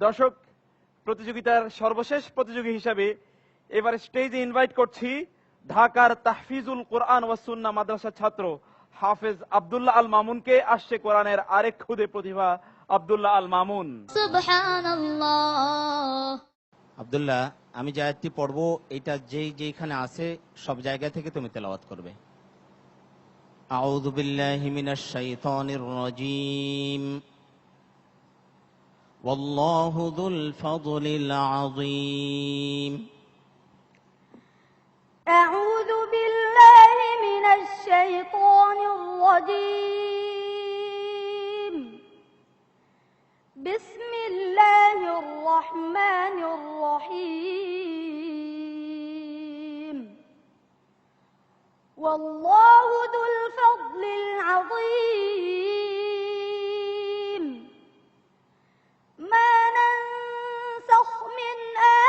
দর্শক, প্রতিযোগিতার সর্বশেষ প্রতিযোগী হিসাবে এবার স্টেজে ইনভাইট করছি ঢাকার তাহফিজুল কোরআন ওয়াস সুন্নাহ মাদ্রাসার ছাত্র হাফেজ আব্দুল্লাহ আল মামুনকে। আসছে কোরআনের আরেক খুদে প্রতিভা আব্দুল্লাহ আল মামুন। সুবহানাল্লাহ। আব্দুল্লাহ, আমি যে আয়াতটি পড়ব এটা যেখানে আছে সব জায়গা থেকে তুমি তেলাওয়াত করবে। আউযু বিল্লাহি মিনাশ শাইতানির রাজীম। ওয়াল্লাহু যুল ফাদলিল আযীম। আউযু বিল্লাহি মিনাশ শাইতানির রাজীম। বিসমিল্লাহির রহমানির রহিম। ওয়াল্লাহু যুল ফাদলিল আযীম। মা নানসাখ মিন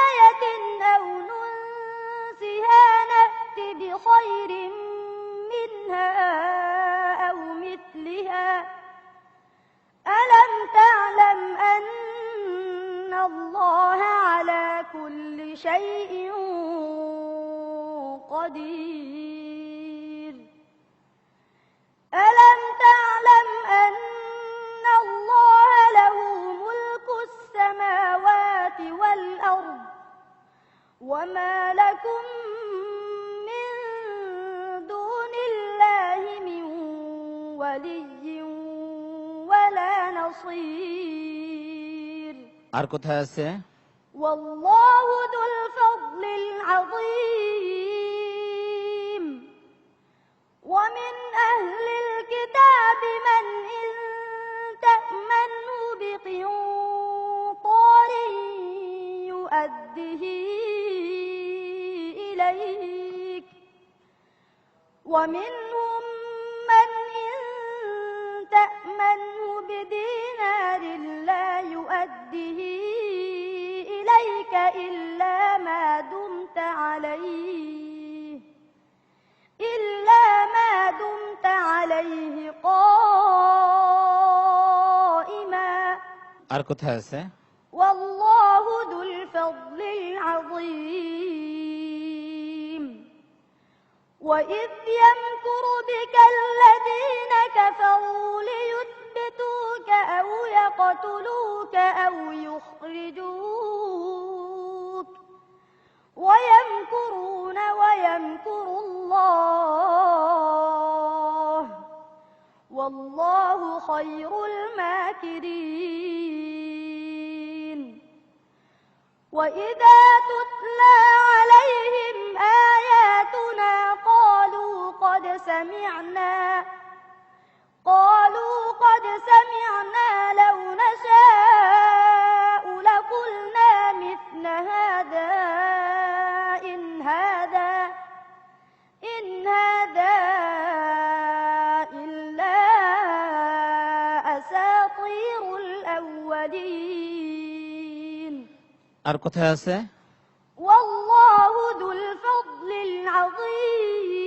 আয়াতিন আও নুনসিহা না'তি বিখায়রিন মিনহা আও মিথলিহা। ألم تعلم أن الله على كل شيء قدير. ألم تعلم أن الله له ملك السماوات والأرض وما لكم من دون الله من ولي ولا نصير. আর কোথায় আছে? والله ذو الفضل العظيم. ومن أهل الكتاب من إن تأمنه بقنطار يؤده إليك ومنهم من إن تأمنه بدينار لا يؤده إليك إلا ما دمت عليه قائما. আর কোথায় আছে? والله ذو الفضل العظيم. وإذ يمكر بك الذين كفروا ليثبتوك أو يقتلوك أو يخرجوك ويمكرون ويمكر الله والله خير الماكرين. وإذا تتلى عليهم آياتنا قالوا قد سمعنا لو نشاء لقلنا مثل هذا إن هذا إلا أساطير الأولين. আর কোথায় আছে? والله ذو الفضل العظيم.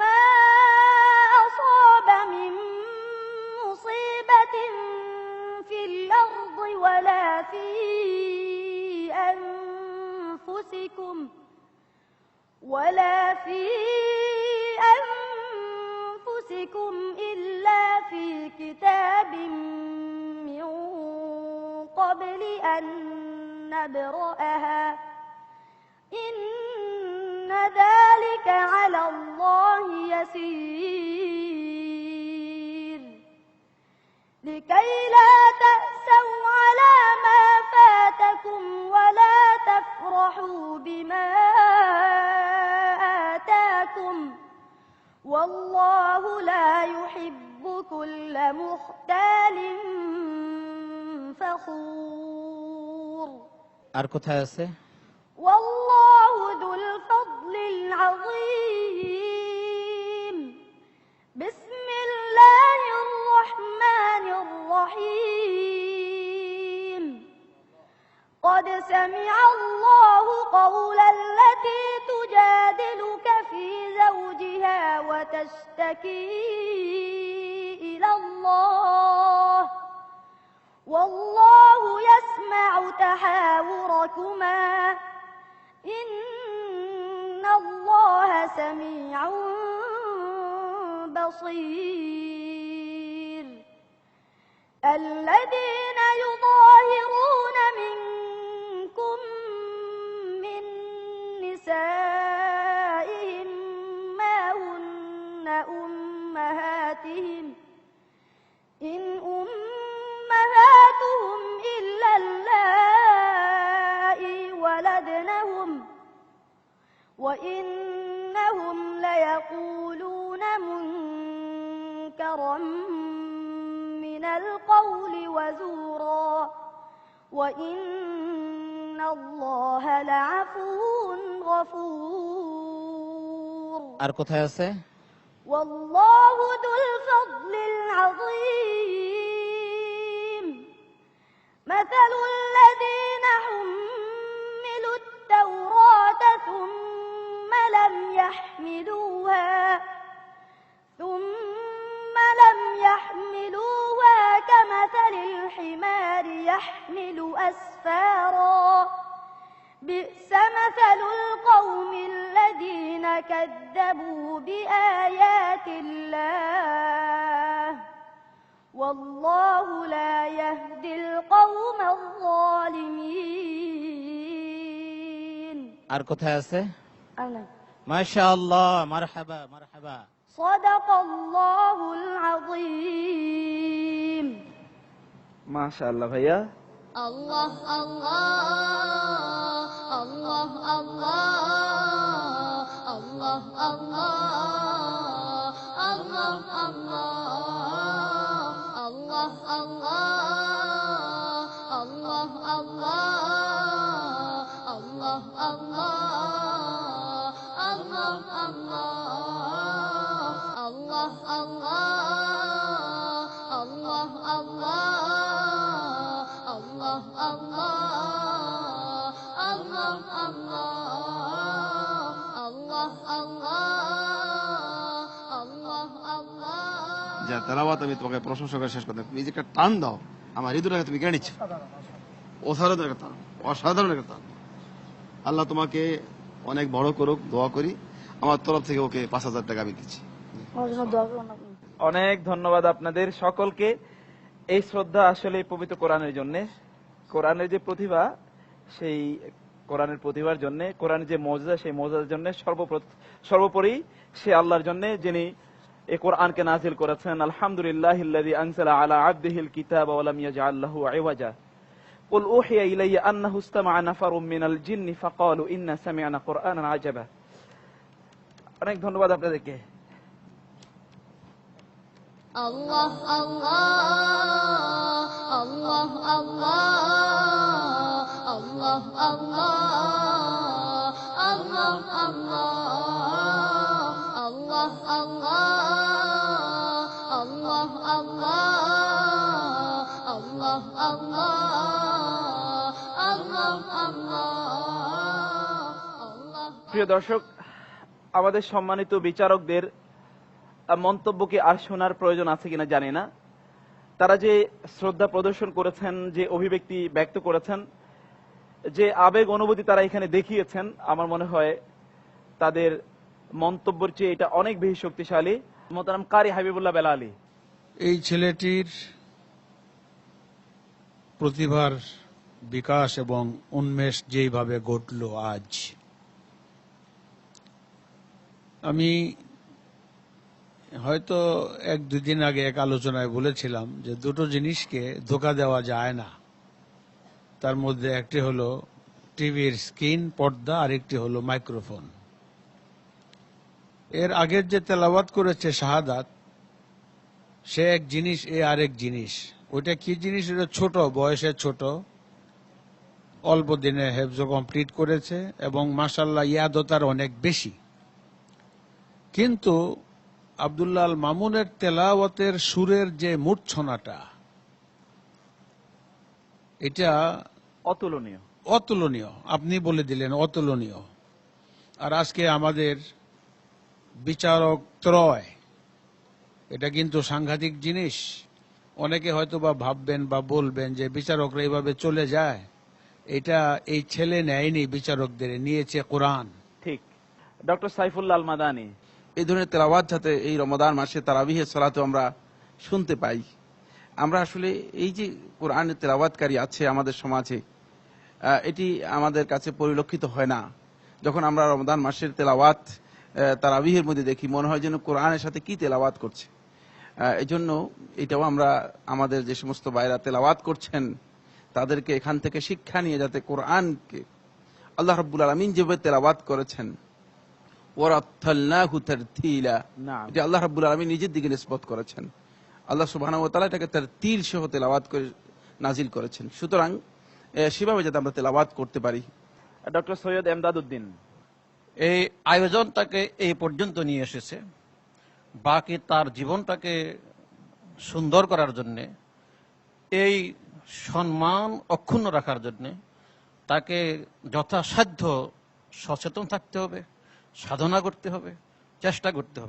ما أصاب من مصيبة في الأرض ولا في أنفسكم إلا في كتاب من قبل أن نبرأها إن ذلك على الله يسير. لكي لا تأسوا على ما فاتكم ولا تفرحوا بما آتاكم والله لا يحب كل مختال فخور. আর কোথায় আছে? والله ذو الفضل العظيم. بسم الله الرحمن الرحيم. قد سمع الله قول التي تجادلك في زوجها وتشتكي إلى الله أجركما إن الله سميع بصير الذين يظاهرون منكم من نسائهم ما هن أمهاتهم إن أمهاتهم إلا اللائي ولدنهم وإنهم ليقولون منكرا من القول وزورا وإن الله لعفو غفور আর কোথায় আছে? والله ذو الفضل العظيم مثل الذين حملوا التوراة ثم لم يحملوها كمثل الحمار يحمل أسفارا بئس مثل القوم الذين كذبوا بآيات الله والله لا يهدي القوم الظالمين আর কোথায় আছে? أنا মাশাআল্লাহ, মারহাবা মারহাবা। صدق الله العظيم মাশাআল্লাহ ভাইয়া। الله الله الله الله الله الله الله الله الله الله الله যা তেলাওয়াত আমি তোমাকে প্রশংসা করে শেষ করতে, তুমি যে একটা টান দাও আমার হৃদয়টাকে তুমি কেড়ে নিচ্ছ। অসাধারণ একটা টান, অসাধারণ একটা টান। আল্লাহ তোমাকে অনেক বড় করুক, দোয়া করি। আমার তরফ থেকে ওকে 5,000 টাকা আমি দিচ্ছি। অনেক ধন্যবাদ আপনাদের সকলকে। এই শ্রদ্ধা আসলে পবিত্র কোরআনের জন্য, কোরআনের যে প্রতিভা, সেই কোরআনের প্রতিভার জন্য, কোরআনের যে মওজিজা, সেই মওজিজার জন্য, সর্বোপরি সে আল্লাহর জন্য যিনি এই কোরআনকে নাজিল করেছেন। আলহামদুলিল্লাহিল্লাযী আনজালা আলা আবদিহিল কিতাবা ওয়া লাম ইয়াজআল লাহু ইওয়াজা। কুল উহিয়া ইলাইয়া আন্নাহু ইসতামা'a নাফারুম মিনাল জিন্নি ফাকালু ইন্না সামি'না কুরআনান আজাবা। অনেক ধন্যবাদ আপনাদেরকে। الله الله الله الله الله الله الله الله প্রিয় দর্শক, আমাদের সম্মানিত বিচারকদের মন্তব্য কি আর শোনার প্রয়োজন আছে কিনা জানি না। তারা যে শ্রদ্ধা প্রদর্শন করেছেন, যে অভিব্যক্তি ব্যক্ত করেছেন, যে আবেগ অনুভূতি তারা এখানে দেখিয়েছেন, আমার মনে হয় তাদের মন্তব্যের চেয়ে এটা অনেক বেশি শক্তিশালী। মোহতারাম কারি হাবিবুল্লাহ বেলালী, এই ছেলেটির প্রতিভার বিকাশ এবং উন্মেষ যেইভাবে ঘটল আজ, আমি হয়তো 1-2 দিন আগে এক আলোচনায় বলেছিলাম যে দুটো জিনিসকে ধোঁকা দেওয়া যায় না। তার মধ্যে একটি হলো টিভির স্ক্রিন, পর্দা, আর একটি হলো মাইক্রোফোন। এর আগের যে তেলাওয়াত করেছে শাহাদাত, সে এক জিনিস, এ আরেক জিনিস। ওইটা কি জিনিস? এটা ছোট বয়সে, ছোট, অল্প দিনে হেফজ কমপ্লিট করেছে এবং মাশাআল্লাহ ইয়াদতার অনেক বেশি। কিন্তু আব্দুল্লাহ আল মামুনের তেলাওয়াতের সুরের যে মূর্ছনাটা, এটা অতুলনীয়, অতুলনীয়। আপনি বলে দিলেন অতুলনীয়। আর আজকে আমাদের বিচারক ত্রয়, এটা কিন্তু সাংঘাতিক জিনিস। অনেকে হয়তো বা ভাববেন বা বলবেন যে বিচারকরা এইভাবে চলে যায়, এটা এই ছেলে নেয়নি, বিচারকদের নিয়েছে কোরআন। ঠিক। ডক্টর সাইফুল্লাহ আল মাদানী। এই ধরনের তেলাওয়াত যাতে এই রমাদান মাসে তারাবিহের সালাতে আমরা শুনতে পাই। আমরা আসলে এই যে কোরআনের তেলাওয়াতকারী আছে আমাদের সমাজে, এটি আমাদের কাছে পরিলক্ষিত হয় না। যখন আমরা রমাদান মাসের তেলাওয়াত তারাবিহের মধ্যে দেখি, মনে হয় যেন কোরআনের সাথে কি তেলাওয়াত করছে। এই জন্য এটাও আমরা আমাদের যে সমস্ত ভাইরা তেলাওয়াত করছেন তাদেরকে এখান থেকে শিক্ষা নিয়ে যাতে কোরআনকে আল্লাহ রাব্বুল আলামিন যেভাবে তেলাওয়াত করেছেন, ওয়ারাত্তালনাহু তারতিলা, নাম। এটা আল্লাহ রাব্বুল আলামিন নিজের দিকে নিসবত করেছেন। আল্লাহ সুবহানাহু ওয়া তাআলা এটাকে তারতিল সহ তেলাওয়াত করে নাজিল করেছেন। সুতরাং সেভাবে যাতে আমরা তেলাওয়াত করতে পারি। ডক্টর সৈয়দ এমদাদউদ্দিন। এই আয়োজনটাকে এই পর্যন্ত নিয়ে এসেছে, বাকি তার জীবনটাকে সুন্দর করার জন্যে, এই সম্মান অক্ষুণ্ণ রাখার জন্যে তাকে যথাসাধ্য সচেতন থাকতে হবে, সাধনা করতে হবে, চেষ্টা করতে হবে।